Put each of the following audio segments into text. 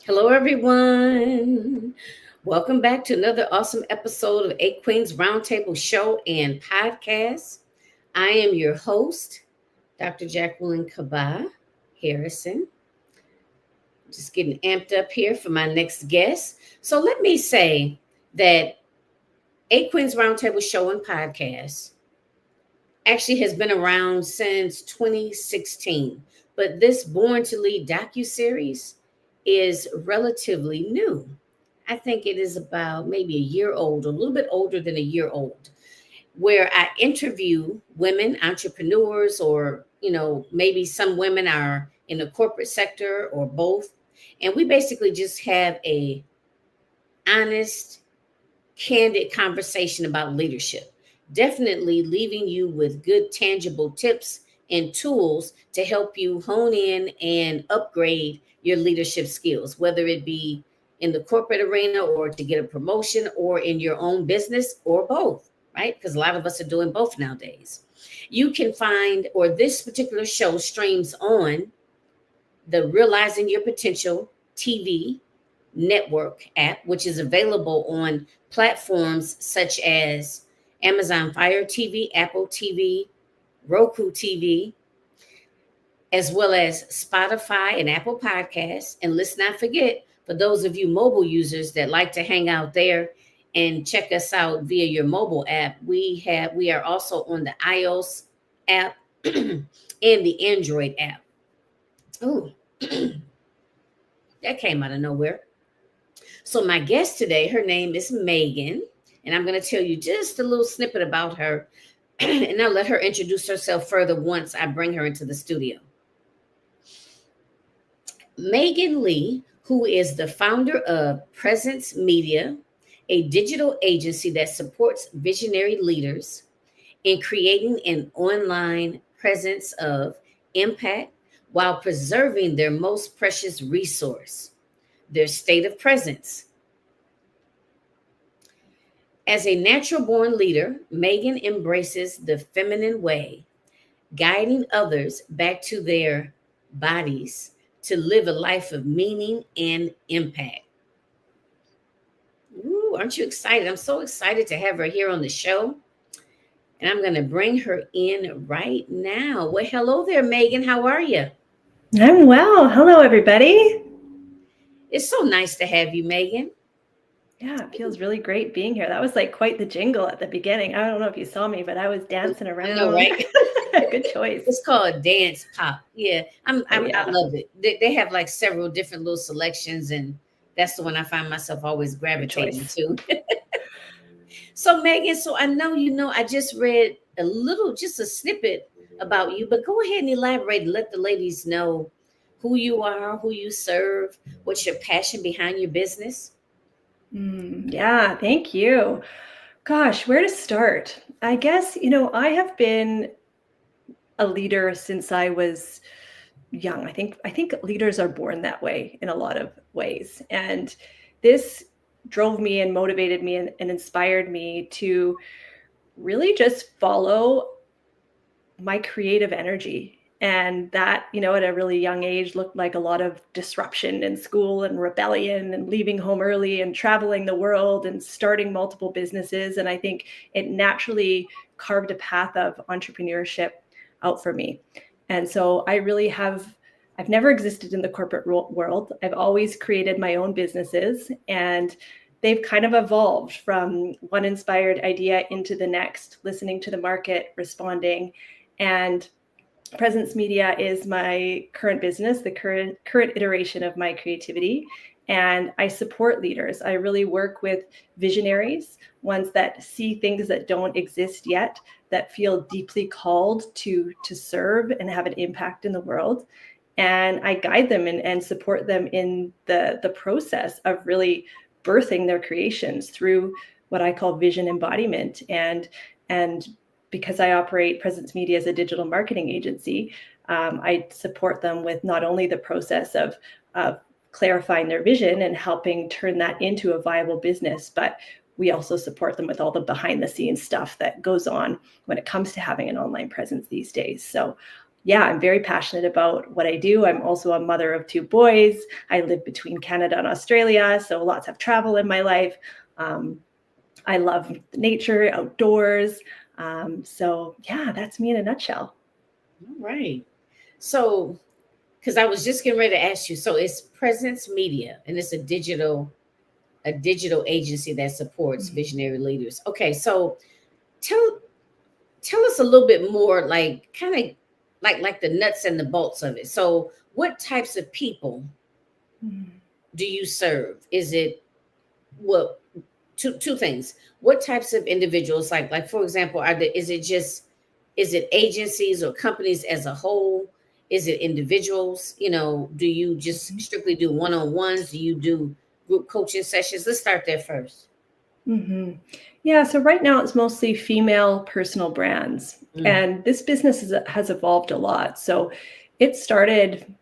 Hello, everyone. Welcome back to another awesome episode of Eight Queens Roundtable Show and Podcast. I am your host, Dr. Jacqueline Kaba Harrison. Just getting amped up here for my next guest. So let me say that Eight Queens Roundtable Show and Podcast actually has been around since 2016, but this Born to Lead docuseries is relatively new. I think it is about maybe a year old, a little bit older than a year old, where I interview women entrepreneurs, or maybe some women are in the corporate sector or both, and we basically just have a honest, candid conversation about leadership, definitely leaving you with good tangible tips and tools to help you hone in and upgrade your leadership skills, whether it be in the corporate arena or to get a promotion or in your own business or both, right? Because a lot of us are doing both nowadays. You can find, or this particular show streams on the Realizing Your Potential TV network app, which is available on platforms such as Amazon Fire TV, Apple TV, Roku TV, as well as Spotify and Apple Podcasts. And let's not forget, for those of you mobile users that like to hang out there and check us out via your mobile app, we are also on the iOS app and the Android app. Oh, that came out of nowhere. So my guest today, her name is Meghan, and I'm going to tell you just a little snippet about her, and I'll let her introduce herself further once I bring her into the studio. Meghan Lee, who is the founder of Presence Media, a digital agency that supports visionary leaders in creating an online presence of impact while preserving their most precious resource, their state of presence. As a natural-born leader, Meghan embraces the feminine way, guiding others back to their bodies to live a life of meaning and impact. Ooh, aren't you excited? I'm so excited to have her here on the show. And I'm going to bring her in right now. Well, hello there, Meghan. How are you? I'm well. Hello, everybody. It's so nice to have you, Meghan. Yeah, it feels really great being here. That was like quite the jingle at the beginning. I don't know if you saw me, but I was dancing around. I know, right? Good choice. It's called dance pop. Yeah, yeah. I love it. They have like several different little selections, and that's the one I find myself always gravitating to. So, Meghan, so I know I just read just a snippet about you, but go ahead and elaborate and let the ladies know who you are, who you serve, what's your passion behind your business. Yeah, thank you. Gosh, where to start? I guess, I have been a leader since I was young. I think leaders are born that way in a lot of ways. And this drove me and motivated me and inspired me to really just follow my creative energy. And that, at a really young age looked like a lot of disruption in school and rebellion and leaving home early and traveling the world and starting multiple businesses. And I think it naturally carved a path of entrepreneurship out for me. And so I've never existed in the corporate world. I've always created my own businesses, and they've kind of evolved from one inspired idea into the next, listening to the market, responding. And Presence Media is my current business, the current iteration of my creativity. And I support leaders. I really work with visionaries, ones that see things that don't exist yet, that feel deeply called to serve and have an impact in the world. And I guide them and support them in the process of really birthing their creations through what I call vision embodiment. And because I operate Presence Media as a digital marketing agency, I support them with not only the process of clarifying their vision and helping turn that into a viable business, but we also support them with all the behind the scenes stuff that goes on when it comes to having an online presence these days. So yeah, I'm very passionate about what I do. I'm also a mother of two boys. I live between Canada and Australia, so lots of travel in my life. I love nature, outdoors. So yeah, that's me in a nutshell. All right. So, because I was just getting ready to ask you, so it's Presence Media, and it's a digital agency that supports visionary leaders. Okay, so tell tell us a little bit more, like kind of like the nuts and the bolts of it. So, what types of people Mm-hmm. do you serve? Is it, well, two things. What types of individuals, like for example, is it just, is it agencies or companies as a whole? Is it individuals? Do you just strictly do one-on-ones? Do you do group coaching sessions? Let's start there first. Mm-hmm. Yeah, so right now it's mostly female personal brands, Mm. and this business has evolved a lot. So it started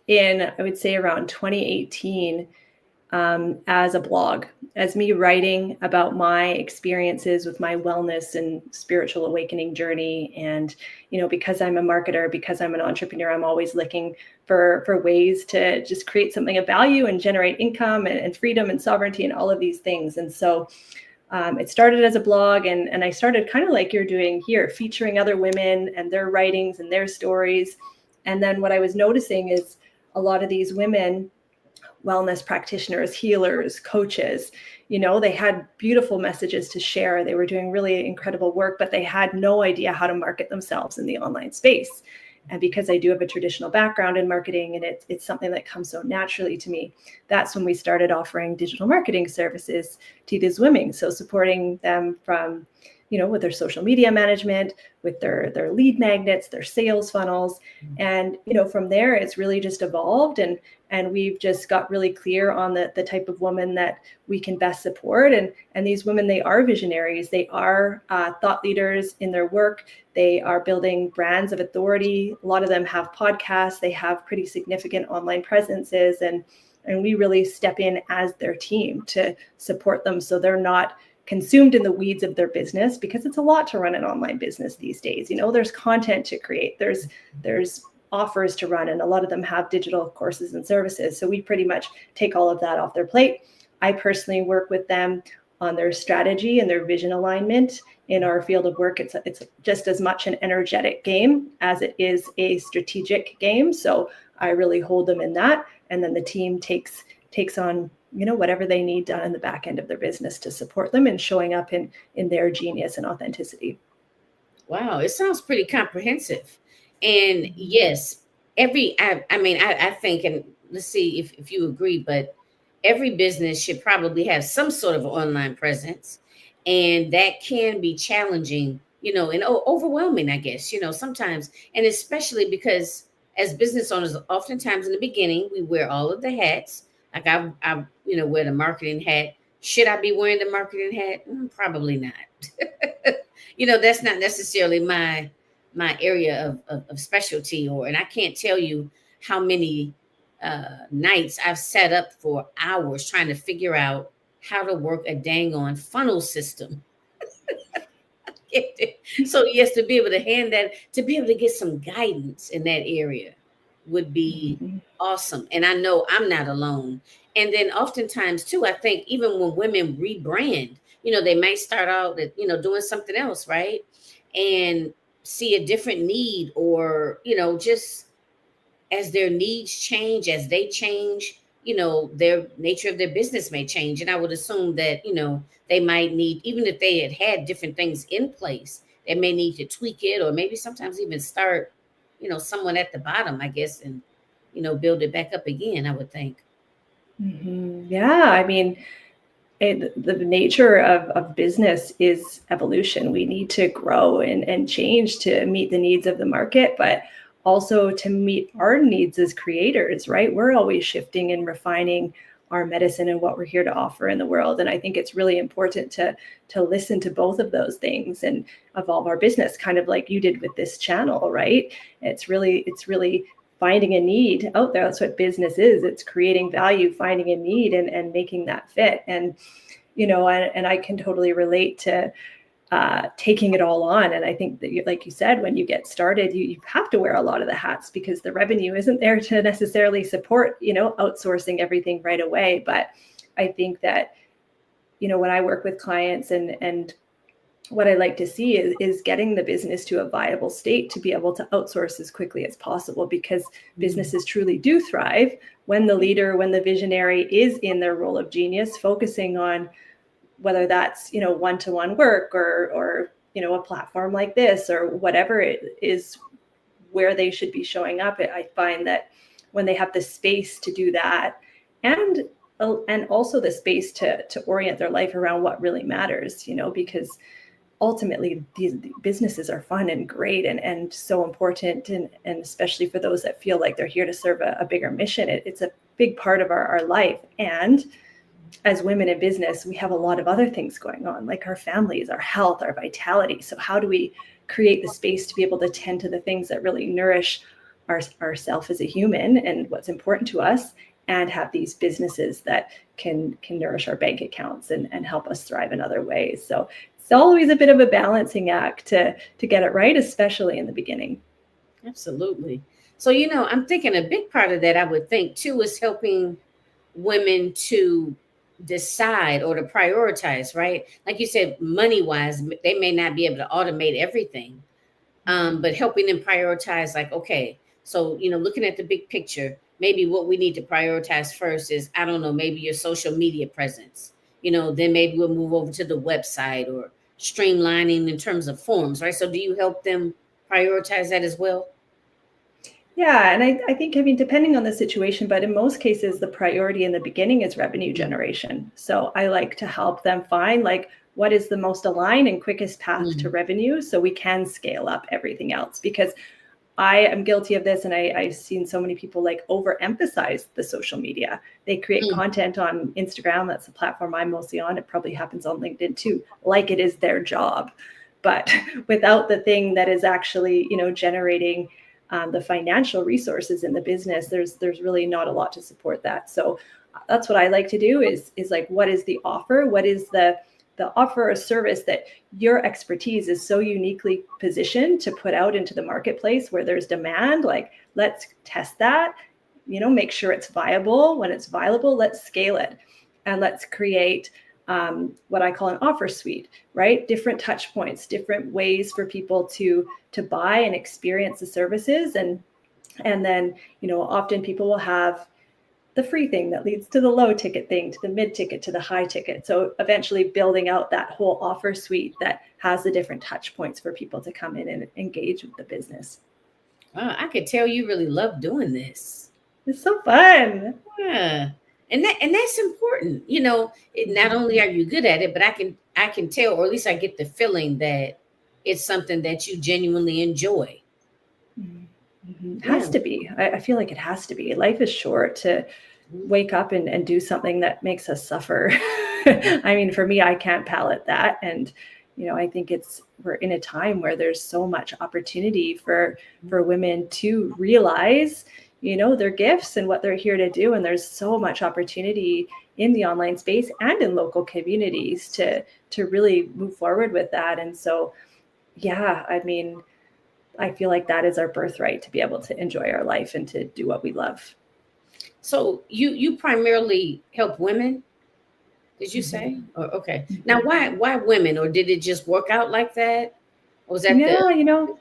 in, I would say, around 2018 as a blog, as me writing about my experiences with my wellness and spiritual awakening journey. And, because I'm a marketer, because I'm an entrepreneur, I'm always looking for ways to just create something of value and generate income and freedom and sovereignty and all of these things. And so it started as a blog, and I started kind of like you're doing here, featuring other women and their writings and their stories. And then what I was noticing is a lot of these women, wellness practitioners, healers, coaches, they had beautiful messages to share. They were doing really incredible work, but they had no idea how to market themselves in the online space. And because I do have a traditional background in marketing, and it's something that comes so naturally to me, that's when we started offering digital marketing services to these women. So supporting them from, with their social media management, with their lead magnets, their sales funnels. And, from there, it's really just evolved. And we've just got really clear on the type of woman that we can best support. And these women, they are visionaries. They are thought leaders in their work. They are building brands of authority. A lot of them have podcasts. They have pretty significant online presences. And we really step in as their team to support them so they're not consumed in the weeds of their business, because it's a lot to run an online business these days. There's content to create. There's offers to run, and a lot of them have digital courses and services. So we pretty much take all of that off their plate. I personally work with them on their strategy and their vision alignment. In our field of work, it's just as much an energetic game as it is a strategic game. So I really hold them in that, and then the team takes on whatever they need done in the back end of their business to support them and showing up in their genius and authenticity. Wow, it sounds pretty comprehensive. And yes, I think, and let's see if you agree, but every business should probably have some sort of online presence. And that can be challenging, and overwhelming, I guess, sometimes. And especially because as business owners, oftentimes in the beginning, we wear all of the hats. Like I wear the marketing hat. Should I be wearing the marketing hat? Probably not. That's not necessarily my area of specialty, and I can't tell you how many nights I've sat up for hours trying to figure out how to work a dang on funnel system. So yes, to be able to to be able to get some guidance in that area would be Mm-hmm. awesome. And I know I'm not alone. And then oftentimes too, I think even when women rebrand, they might start out at, doing something else, right? And see a different need, or, just as their needs change, as they change, their nature of their business may change. And I would assume that, they might need, even if they had different things in place, they may need to tweak it, or maybe sometimes even start, someone at the bottom, I guess, and build it back up again, I would think. Yeah, I mean, the nature of business is evolution. We need to grow and change to meet the needs of the market, but also to meet our needs as creators, right? We're always shifting and refining our medicine and what we're here to offer in the world. And I think it's really important to listen to both of those things and evolve our business, kind of like you did with this channel, right? It's really finding a need out there. That's what business is. It's creating value, finding a need, and making that fit. And and I can totally relate to taking it all on. And I think that, like you said, when you get started, you have to wear a lot of the hats because the revenue isn't there to necessarily support, outsourcing everything right away. But I think that, when I work with clients and what I like to see is getting the business to a viable state to be able to outsource as quickly as possible, because businesses truly do thrive when the leader, when the visionary is in their role of genius, focusing on whether that's, one-to-one work or a platform like this or whatever it is where they should be showing up. I find that when they have the space to do that and also the space to orient their life around what really matters, because ultimately these businesses are fun and great and so important, and especially for those that feel like they're here to serve a bigger mission. It's a big part of our life. And as women in business, we have a lot of other things going on, like our families, our health, our vitality. So how do we create the space to be able to tend to the things that really nourish ourself as a human and what's important to us, and have these businesses that can nourish our bank accounts and help us thrive in other ways? So it's always a bit of a balancing act to get it right, especially in the beginning. Absolutely. So, I'm thinking a big part of that, I would think, too, is helping women to decide or to prioritize, right? Like you said, money wise, they may not be able to automate everything, but helping them prioritize, like, okay, so, looking at the big picture, maybe what we need to prioritize first is, I don't know, maybe your social media presence, then maybe we'll move over to the website or streamlining in terms of forms, right? So, do you help them prioritize that as well? Yeah, and I think, I mean, depending on the situation, but in most cases, the priority in the beginning is revenue generation. So I like to help them find like what is the most aligned and quickest path to revenue so we can scale up everything else. Because I am guilty of this, and I've seen so many people like overemphasize the social media. They create content on Instagram. That's the platform I'm mostly on. It probably happens on LinkedIn too, like it is their job. But without the thing that is actually, generating the financial resources in the business, there's really not a lot to support that. So that's what I like to do is like, what is the offer? What is the offer or service that your expertise is so uniquely positioned to put out into the marketplace where there's demand? Like, let's test that, make sure it's viable. When it's viable, let's scale it, and let's create what I call an offer suite, right? Different touch points, different ways for people to buy and experience the services. And then, often people will have the free thing that leads to the low ticket thing, to the mid ticket, to the high ticket. So eventually building out that whole offer suite that has the different touch points for people to come in and engage with the business. I could tell you really love doing this. It's so fun. Yeah. And that's important. Not only are you good at it, but I can tell, or at least I get the feeling that it's something that you genuinely enjoy. It has to be. I feel like it has to be. Life is short to wake up and do something that makes us suffer. I mean, for me, I can't palate that. And, I think we're in a time where there's so much opportunity for women to realize, their gifts and what they're here to do. And there's so much opportunity in the online space and in local communities to really move forward with that. And so, yeah, I mean, I feel like that is our birthright, to be able to enjoy our life and to do what we love. So you primarily help women, did you say? Or okay. Now why women, or did it just work out like that? Or was that No,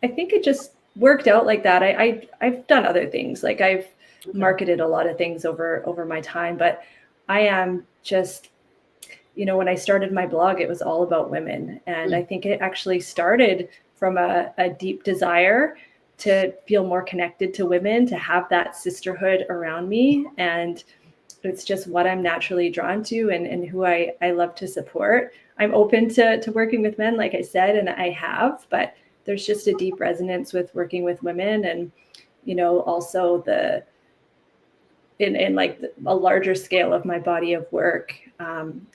I think it just worked out like that. I've done other things. Like I've marketed a lot of things over my time, but I am just, when I started my blog, it was all about women. And I think it actually started from a deep desire to feel more connected to women, to have that sisterhood around me. And it's just what I'm naturally drawn to, and who I love to support. I'm open to working with men, like I said, and I have, but there's just a deep resonance with working with women. And, also in like a larger scale of my body of work,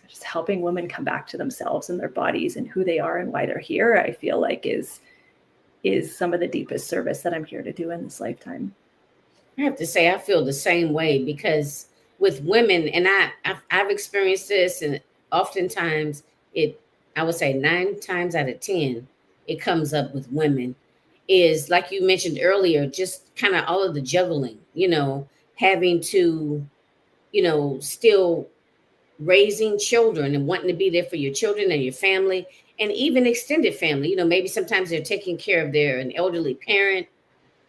just helping women come back to themselves and their bodies and who they are and why they're here, I feel like is some of the deepest service that I'm here to do in this lifetime. I have to say, I feel the same way because with women, and I've experienced this, and oftentimes it, I would say 9 times out of 10, it comes up with women. Is like you mentioned earlier, just kind of all of the juggling, having to, still raising children and wanting to be there for your children and your family and even extended family. Maybe sometimes they're taking care of an elderly parent.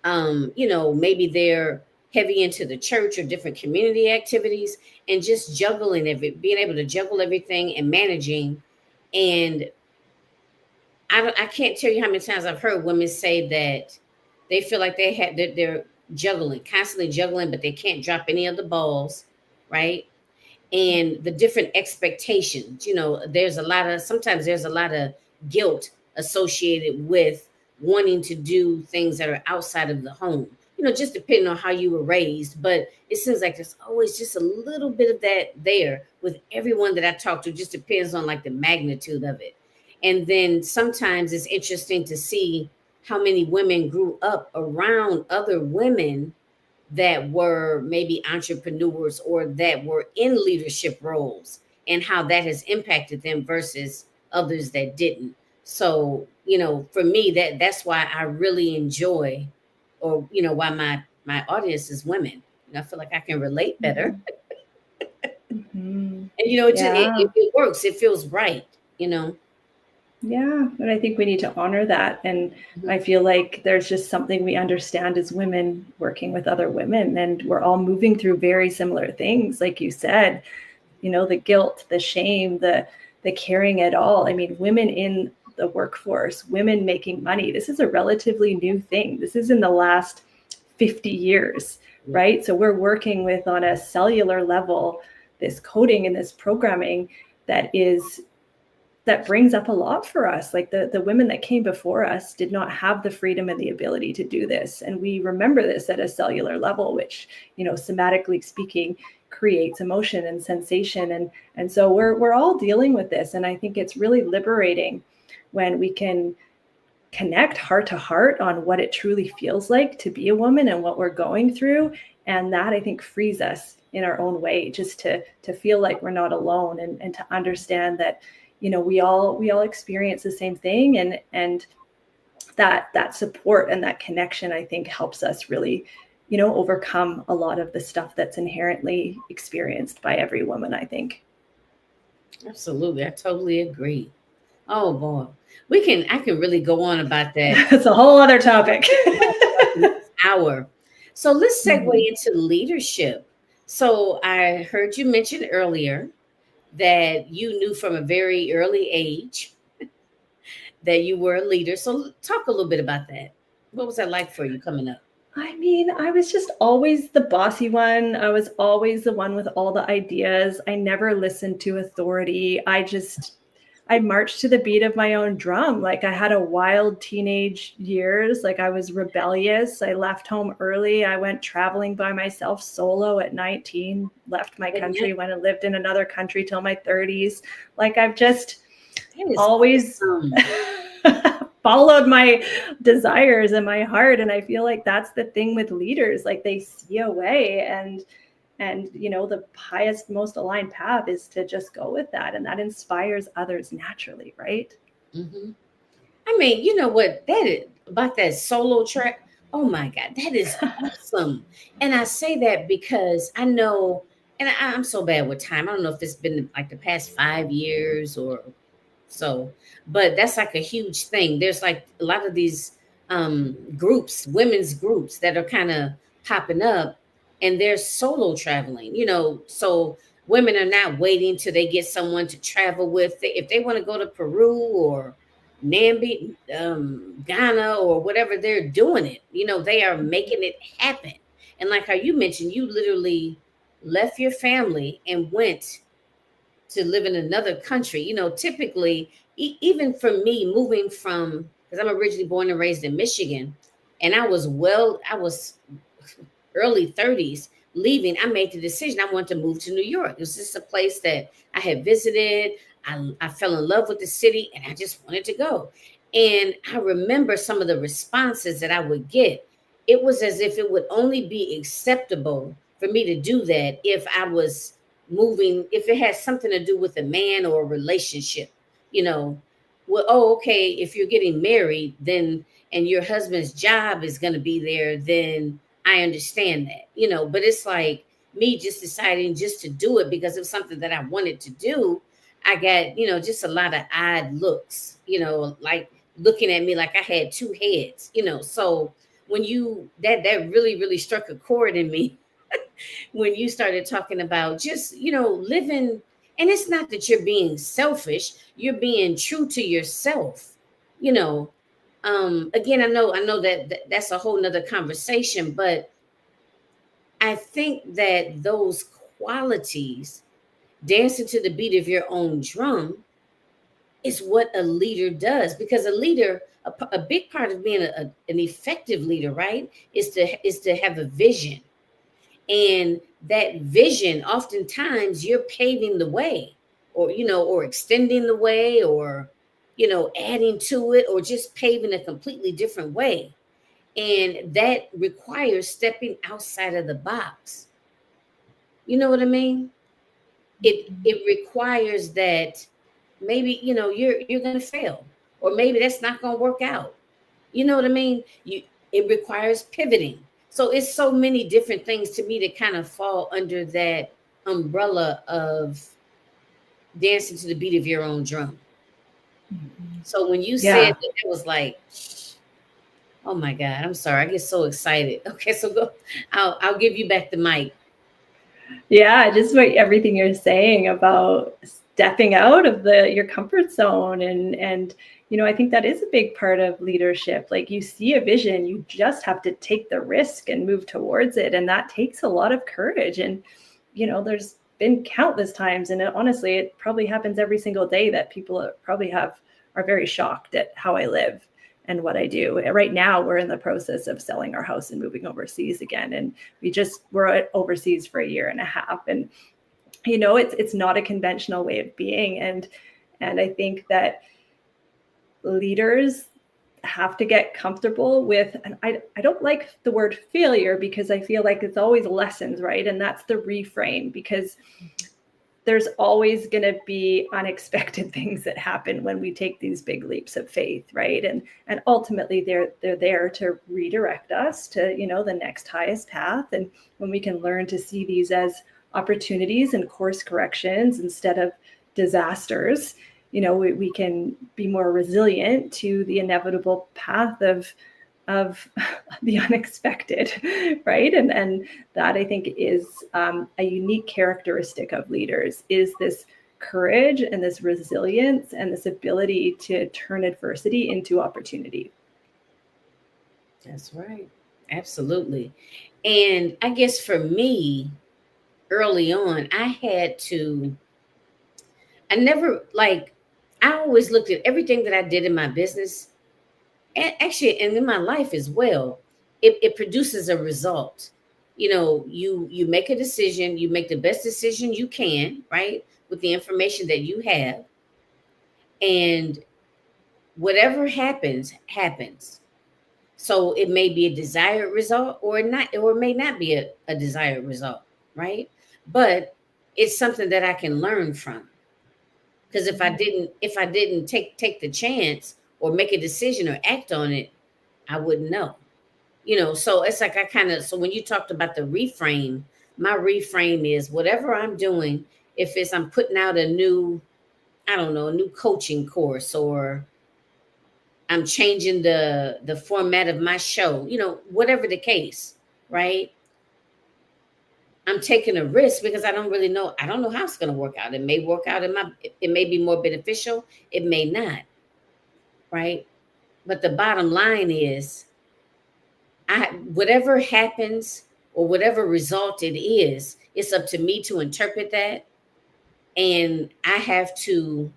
Maybe they're heavy into the church or different community activities, and just juggling being able to juggle everything and managing. And I can't tell you how many times I've heard women say that they feel like they're juggling, constantly juggling, but they can't drop any of the balls, right? And the different expectations. Sometimes there's a lot of guilt associated with wanting to do things that are outside of the home, just depending on how you were raised. But it seems like there's always just a little bit of that there with everyone that I talk to. It just depends on like the magnitude of it. And then sometimes it's interesting to see how many women grew up around other women that were maybe entrepreneurs or that were in leadership roles, and how that has impacted them versus others that didn't. So, for me, that's why I really enjoy, or why my audience is women. I feel like I can relate better. Mm-hmm. And Yeah. it works, it feels right, Yeah, and I think we need to honor that. And Mhm. I feel like there's just something we understand as women working with other women, and we're all moving through very similar things, like you said. The guilt, the shame, the carrying it all. I mean, women in the workforce, women making money. This is a relatively new thing. This is in the last 50 years, Yeah. right? So we're working with, on a cellular level, this coding and this programming that brings up a lot for us. Like the women that came before us did not have the freedom and the ability to do this. And we remember this at a cellular level, which, somatically speaking, creates emotion and sensation. And so we're all dealing with this. And I think it's really liberating when we can connect heart to heart on what it truly feels like to be a woman and what we're going through. And that, I think, frees us in our own way, just to feel like we're not alone, and to understand that, we all experience the same thing. And that support and that connection, I think, helps us really, overcome a lot of the stuff that's inherently experienced by every woman, I think. Absolutely, I totally agree. Oh boy, I can really go on about that. That's a whole other topic. Like the next hour. So let's segue Mhm. into leadership. So I heard you mention earlier that you knew from a very early age that you were a leader. So talk a little bit about that. What was that like for you coming up? I mean, I was just always the bossy one. I was always the one with all the ideas. I never listened to authority. I marched to the beat of my own drum. Like, I had a wild teenage years. Like, I was rebellious. I left home early. I went traveling by myself solo at 19, left my country, went and lived in another country till my 30s. Like, I've just That is always awesome. followed my desires and my heart. And I feel like that's the thing with leaders. Like, they see a way, and the highest, most aligned path is to just go with that, and that inspires others naturally, right? Hmm. I mean, you know what that is about that solo track? Oh my God, that is awesome. And I say that because I know, and I'm so bad with time. I don't know if it's been like the past 5 years or so, but that's like a huge thing. There's like a lot of these groups, women's groups that are kind of popping up, and they're solo traveling, so women are not waiting till they get someone to travel with. If they want to go to Peru or Namibia, Ghana, or whatever, they're doing it. They are making it happen. And like how you mentioned, you literally left your family and went to live in another country. Typically, even for me, moving from, because I'm originally born and raised in Michigan, and I was early 30s leaving. I made the decision I wanted to move to New York. It was just a place that I had visited. I fell in love with the city and I just wanted to go. And I remember some of the responses that I would get. It was as if it would only be acceptable for me to do that if I was moving, if it has something to do with a man or a relationship. you know well, oh, okay, if you're getting married, then, and your husband's job is going to be there, then I understand that. But it's like me just deciding just to do it because it was something that I wanted to do. I got, just a lot of odd looks, like looking at me like I had two heads. So when that really, really struck a chord in me when you started talking about just, living. And it's not that you're being selfish, you're being true to yourself. You know, again, I know that's a whole nother conversation, but I think that those qualities, dancing to the beat of your own drum, is what a leader does. Because a leader, a big part of being an effective leader, right, is to have a vision. And that vision, oftentimes you're paving the way, or extending the way, or adding to it, or just paving a completely different way. And that requires stepping outside of the box. You know what I mean? It requires that maybe, you're going to fail, or maybe that's not going to work out. You know what I mean? It requires pivoting. So it's so many different things to me that kind of fall under that umbrella of dancing to the beat of your own drum. Mhm. So when you said Yeah. that, it was like, oh my God, I'm sorry. I get so excited. Okay, so go. I'll give you back the mic. Yeah, just what everything you're saying about stepping out of the your comfort zone and I think that is a big part of leadership. Like you see a vision, you just have to take the risk and move towards it, and that takes a lot of courage. And there's been countless times, and honestly, it probably happens every single day that people probably are very shocked at how I live and what I do. Right now, we're in the process of selling our house and moving overseas again, and we're overseas for a year and a half, and it's not a conventional way of being, and I think that leaders have to get comfortable with, and I don't like the word failure because I feel like it's always lessons, right? And that's the reframe, because there's always going to be unexpected things that happen when we take these big leaps of faith, right? And ultimately they're there to redirect us to the next highest path. And when we can learn to see these as opportunities and course corrections instead of disasters, we can be more resilient to the inevitable path of the unexpected, right? And that I think is a unique characteristic of leaders, is this courage and this resilience and this ability to turn adversity into opportunity. That's right. Absolutely. And I guess for me, early on, I never, like, I always looked at everything that I did in my business, and actually, and in my life as well. It produces a result. You make a decision, you make the best decision you can, right, with the information that you have, and whatever happens, happens. So it may be a desired result, or not, or it may not be a desired result, right? But it's something that I can learn from. Because if I didn't take the chance or make a decision or act on it, I wouldn't know. So it's like, I kind of, so when you talked about the reframe, my reframe is whatever I'm doing. If it's, I'm putting out a new, I don't know, a new coaching course, or I'm changing the format of my show, whatever the case, right? I'm taking a risk because I don't really know. I don't know how it's going to work out. It may work out it may be more beneficial, it may not. right? But the bottom line is, whatever happens or whatever result it is, it's up to me to interpret that, and I have to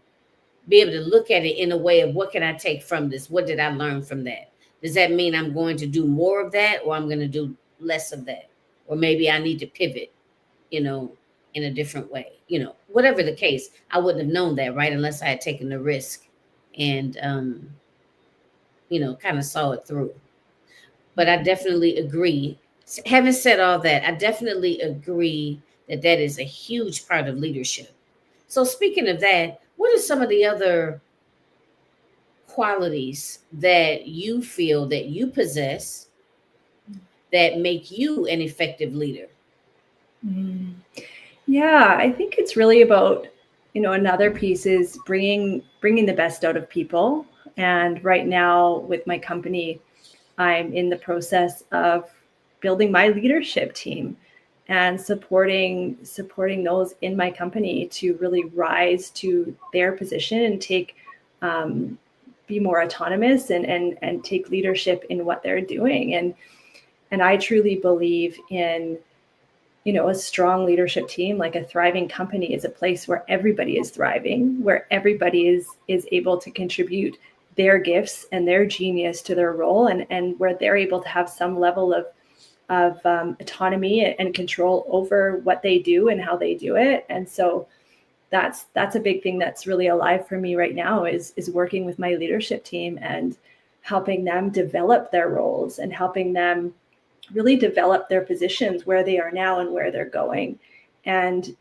be able to look at it in a way of, what can I take from this? What did I learn from that? Does that mean I'm going to do more of that, or I'm going to do less of that? Or maybe I need to pivot, you know, in a different way. Whatever the case, I wouldn't have known that, right? Unless I had taken the risk and, kind of saw it through. But I definitely agree. Having said all that, I definitely agree that that is a huge part of leadership. So, speaking of that, what are some of the other qualities that you feel that you possess that make you an effective leader? Mm. Yeah, I think it's really about, another piece is bringing the best out of people. And right now with my company, I'm in the process of building my leadership team and supporting those in my company to really rise to their position and um, be more autonomous and take leadership in what they're doing. And I truly believe in, a strong leadership team. Like a thriving company is a place where everybody is thriving, where everybody is able to contribute their gifts and their genius to their role, and where they're able to have some level of autonomy and control over what they do and how they do it. And so that's a big thing that's really alive for me right now, is working with my leadership team and helping them develop their roles and helping them really develop their positions where they are now and where they're going. And,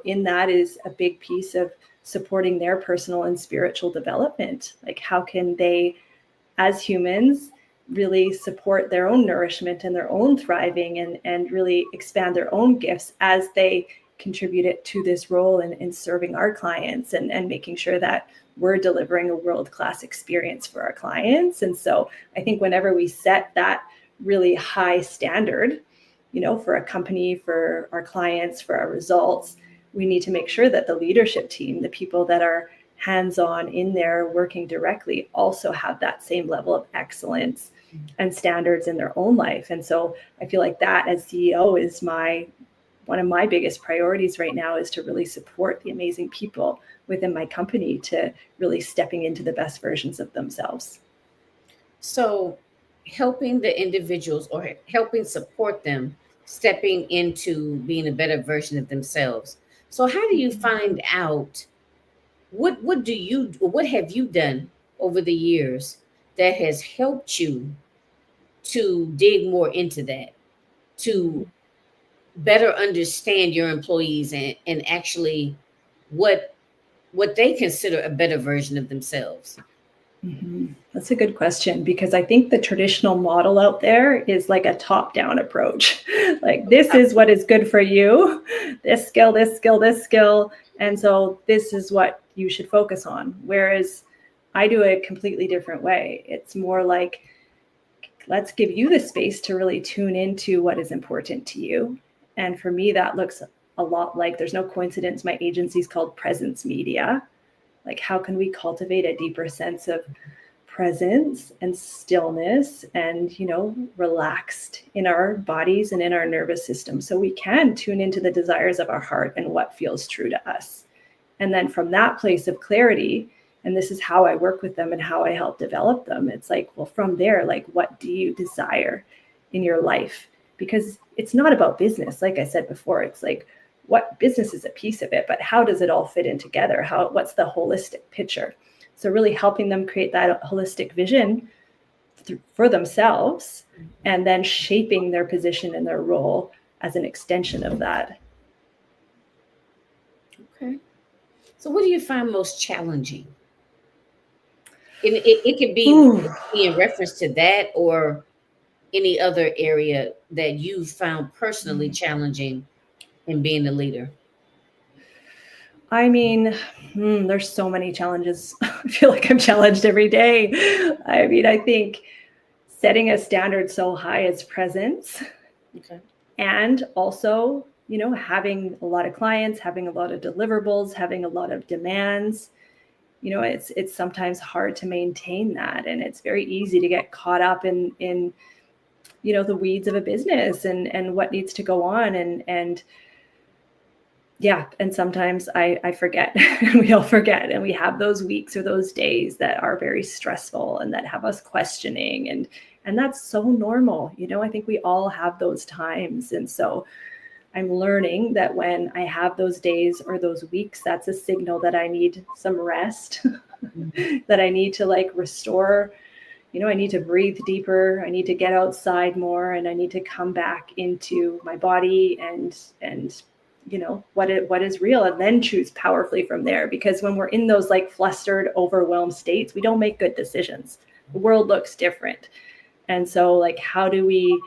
in that is a big piece of supporting their personal and spiritual development. Like, how can they, as humans, really support their own nourishment and their own thriving, and really expand their own gifts as they contribute it to this role in serving our clients, and making sure that we're delivering a world-class experience for our clients. And so I think whenever we set that really high standard, for a company, for our clients, for our results, we need to make sure that the leadership team, the people that are hands-on in there working directly, also have that same level of excellence and standards in their own life. And so I feel like that, as CEO, is one of my biggest priorities right now, is to really support the amazing people within my company to really stepping into the best versions of themselves. So, helping the individuals, or helping support them stepping into being a better version of themselves. So, how do you find out, what have you done over the years that has helped you to dig more into that, to better understand your employees, and actually what what they consider a better version of themselves? Mhm. That's a good question, because I think the traditional model out there is like a top-down approach. Like, this is what is good for you, this skill, this skill, this skill, and so this is what you should focus on. Whereas I do it a completely different way. It's more like, let's give you the space to really tune into what is important to you. And for me, that looks a lot like, there's no coincidence, my agency is called Presence Media. Like, how can we cultivate a deeper sense of presence and stillness and, relaxed in our bodies and in our nervous system, so we can tune into the desires of our heart and what feels true to us. And then from that place of clarity, and this is how I work with them and how I help develop them, it's like, well, from there, like, what do you desire in your life? Because it's not about business. Like I said before, it's like, what business is a piece of it, but how does it all fit in together? What's the holistic picture? So really helping them create that holistic vision for themselves, and then shaping their position and their role as an extension of that. Okay. So, what do you find most challenging? And it could be Ooh. in reference to that, or any other area that you found personally challenging in being a leader. I mean, there's so many challenges. I feel like I'm challenged every day. I mean, I think setting a standard so high as presence, Okay. and also, having a lot of clients, having a lot of deliverables, having a lot of demands, it's sometimes hard to maintain that, and it's very easy to get caught up in the weeds of a business and what needs to go on, and yeah, and sometimes I forget. We all forget, and we have those weeks or those days that are very stressful and that have us questioning, and that's so normal. I think we all have those times, and so I'm learning that when I have those days or those weeks, that's a signal that I need some rest, that I need to like restore. I need to breathe deeper. I need to get outside more, and I need to come back into my body and what is real, and then choose powerfully from there. Because when we're in those like flustered, overwhelmed states, we don't make good decisions. The world looks different. And so like, how do we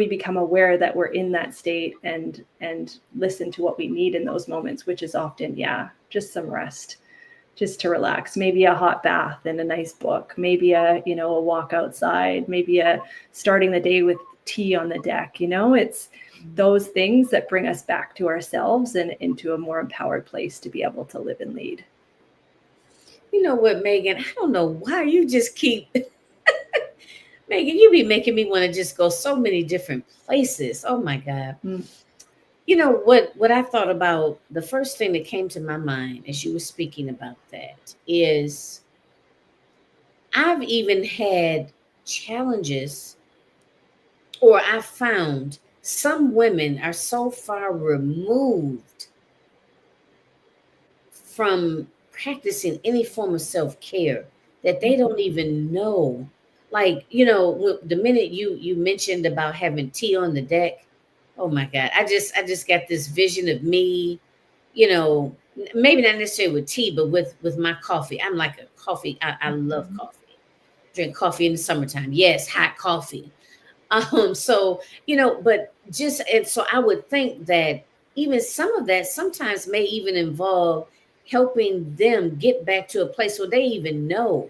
become aware that we're in that state and listen to what we need in those moments, which is often, just some rest, just to relax, maybe a hot bath and a nice book, maybe a walk outside, maybe starting the day with tea on the deck. It's those things that bring us back to ourselves and into a more empowered place to be able to live and lead. You know what, Megan? I don't know why you just keep Megan, you be making me want to just go so many different places. Oh my God. You know what I thought about, the first thing that came to my mind as you were speaking about that is I've even had challenges, or I found some women are so far removed from practicing any form of self-care that they don't even know. Like, the minute you mentioned about having tea on the deck, oh my God, I just got this vision of me, maybe not necessarily with tea, but with my coffee. I'm like a coffee. I love coffee. Drink coffee in the summertime. Yes, hot coffee. So, but just, and so I would think that even some of that sometimes may even involve helping them get back to a place where they even know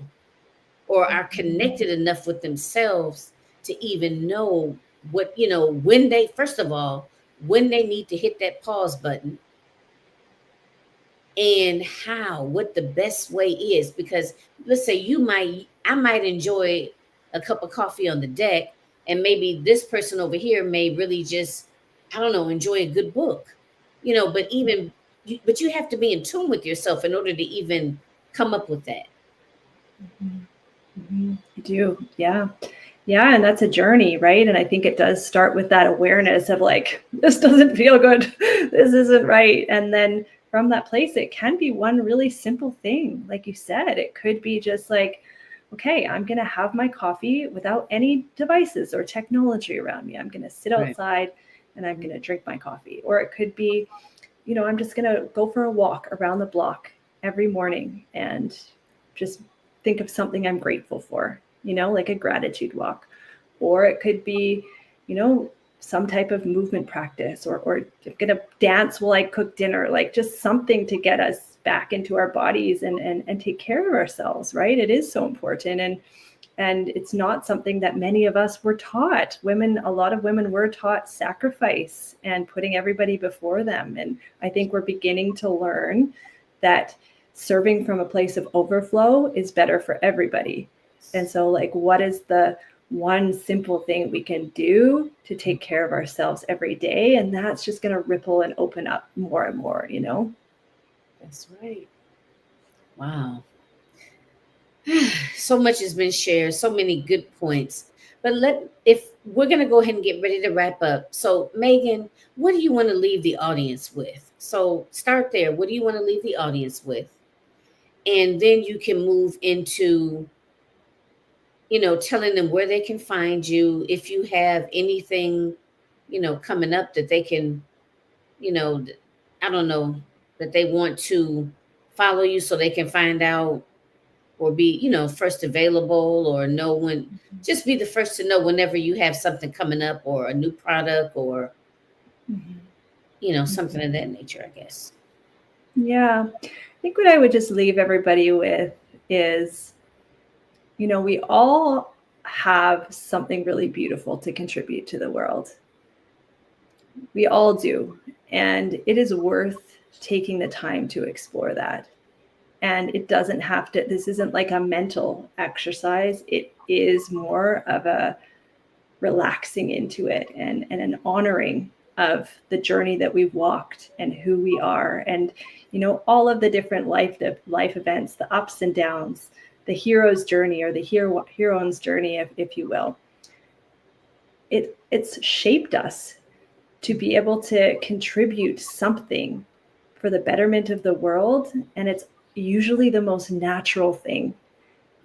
or are connected enough with themselves to even know what, when they, first of all, when they need to hit that pause button, and what the best way is. Because let's say I might enjoy a cup of coffee on the deck, and maybe this person over here may really just, I don't know, enjoy a good book, but but you have to be in tune with yourself in order to even come up with that. You do. Yeah. Yeah. And that's a journey, right? And I think it does start with that awareness of like, this doesn't feel good. This isn't right. And then from that place, it can be one really simple thing. Like you said, it could be just like, okay, I'm going to have my coffee without any devices or technology around me. I'm going to sit outside and I'm going to drink my coffee. Or it could be, I'm just going to go for a walk around the block every morning and just think of something I'm grateful for, like a gratitude walk. Or it could be, some type of movement practice, or I'm going to dance while I cook dinner, like just something to get us back into our bodies and take care of ourselves, right? It is so important. And it's not something that many of us were taught. A lot of women were taught sacrifice and putting everybody before them. And I think we're beginning to learn that serving from a place of overflow is better for everybody. And so like, what is the one simple thing we can do to take care of ourselves every day? And that's just going to ripple and open up more and more, That's right. Wow. So much has been shared, so many good points. But if we're going to go ahead and get ready to wrap up. So, Megan, what do you want to leave the audience with? So, start there. What do you want to leave the audience with? And then you can move into, telling them where they can find you. If you have anything, coming up that they can, I don't know, that they want to follow you so they can find out, or be, first available, or know when, just be the first to know whenever you have something coming up, or a new product, or, something of that nature, I guess. Yeah. I think what I would just leave everybody with is, we all have something really beautiful to contribute to the world. We all do. And it is worth taking the time to explore that. And it doesn't have to, this isn't like a mental exercise. It is more of a relaxing into it and an honoring of the journey that we've walked and who we are. And, all of the different life events, the ups and downs, the hero's journey or the heroine's journey, if you will. It's shaped us to be able to contribute something for the betterment of the world. And it's usually the most natural thing.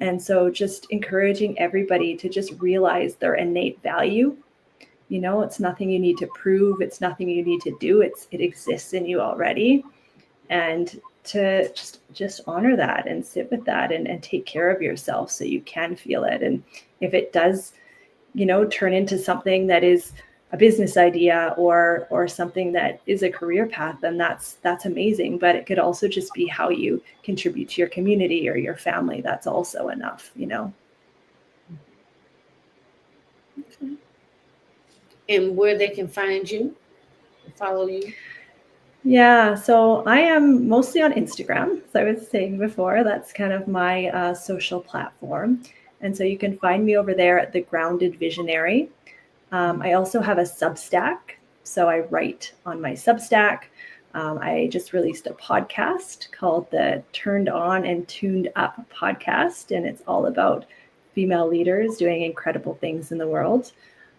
And so just encouraging everybody to just realize their innate value. It's nothing you need to prove. It's nothing you need to do. It exists in you already. And to just honor that and sit with that and take care of yourself so you can feel it. And if it does, turn into something that is a business idea or something that is a career path, then that's amazing. But it could also just be how you contribute to your community or your family. That's also enough, Okay. And where they can find you, follow you? Yeah, so I am mostly on Instagram. As I was saying before, that's kind of my social platform. And so you can find me over there at The Grounded Visionary. I also have a Substack. So I write on my Substack. I just released a podcast called the Turned On and Tuned Up podcast. And it's all about female leaders doing incredible things in the world.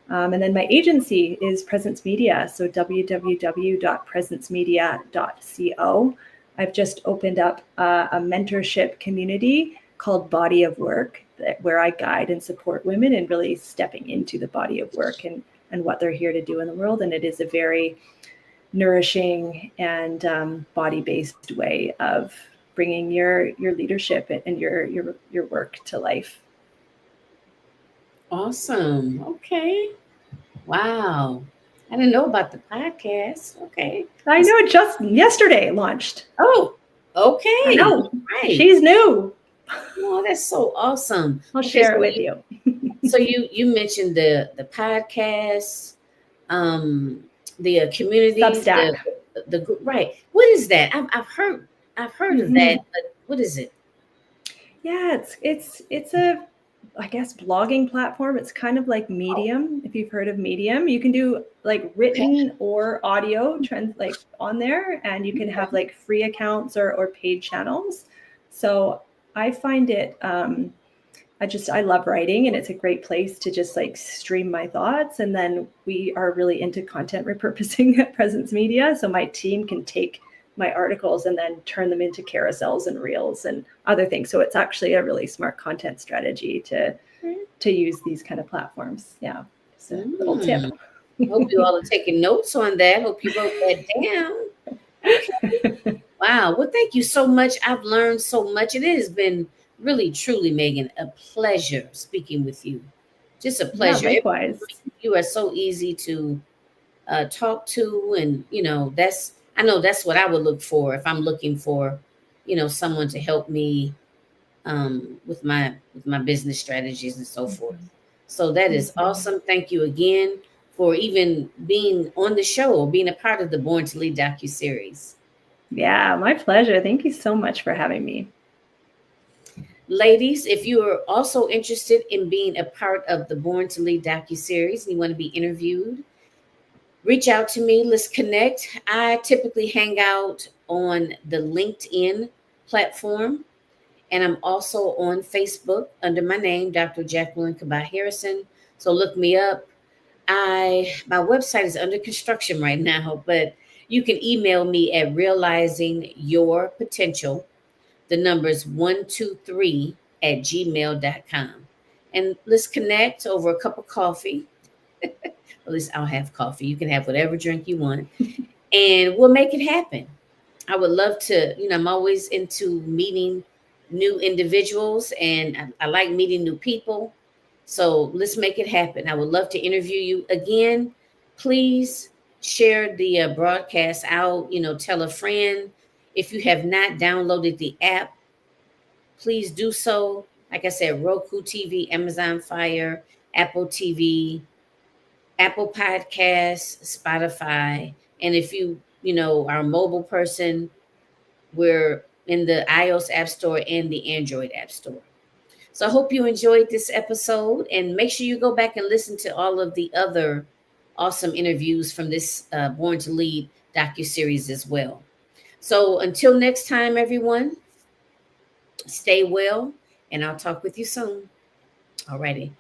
And then my agency is Presence Media, so www.presencemedia.co. I've just opened up a mentorship community called Body of Work, where I guide and support women in really stepping into the body of work and what they're here to do in the world. And it is a very nourishing and body-based way of bringing your leadership and your work to life. Awesome. Okay. Wow. I didn't know about the podcast. Okay. I know, it just yesterday launched. Oh, okay. I know. Right. She's new. Oh, that's so awesome. I'll share it with you. So you mentioned the podcast, the community, Substack. the group. Right. What is that? I've heard of that, but what is it? Yeah, it's a, I guess, blogging platform. It's kind of like Medium. If you've heard of Medium, you can do like written or audio trends like on there, and you can have like free accounts or paid channels. So I find it, I love writing, and it's a great place to just like stream my thoughts. And then we are really into content repurposing at Presence Media. So my team can take my articles and then turn them into carousels and reels and other things. So it's actually a really smart content strategy to use these kind of platforms. Yeah. Just a little tip. Hope you all are taking notes on that. Hope you wrote that down. Okay. Wow. Well, thank you so much. I've learned so much. It has been really, truly, Meghan, a pleasure speaking with you. Just a pleasure. Yeah, likewise. You are so easy to talk to, and I know that's what I would look for if I'm looking for, someone to help me with my business strategies and so forth. So that is awesome. Thank you again for even being on the show or being a part of the Born to Lead docuseries. Yeah, my pleasure. Thank you so much for having me. Ladies, if you are also interested in being a part of the Born to Lead docuseries and you want to be interviewed, reach out to me. Let's connect. I typically hang out on the LinkedIn platform, and I'm also on Facebook under my name, Dr. Jacqueline Kabah Harrison. So look me up. My website is under construction right now, but you can email me at realizingyourpotential, the numbers 123 at gmail.com. And let's connect over a cup of coffee. At least I'll have coffee. You can have whatever drink you want, and we'll make it happen. I would love to, I'm always into meeting new individuals, and I like meeting new people. So let's make it happen. I would love to interview you again. Please share the broadcast out, tell a friend. If you have not downloaded the app, please do so. Like I said, Roku TV, Amazon Fire, Apple TV, Apple Podcasts, Spotify. And if you are a mobile person, we're in the iOS App Store and the Android App Store. So I hope you enjoyed this episode, and make sure you go back and listen to all of the other awesome interviews from this Born to Lead docuseries as well. So until next time, everyone, stay well, and I'll talk with you soon. Alrighty.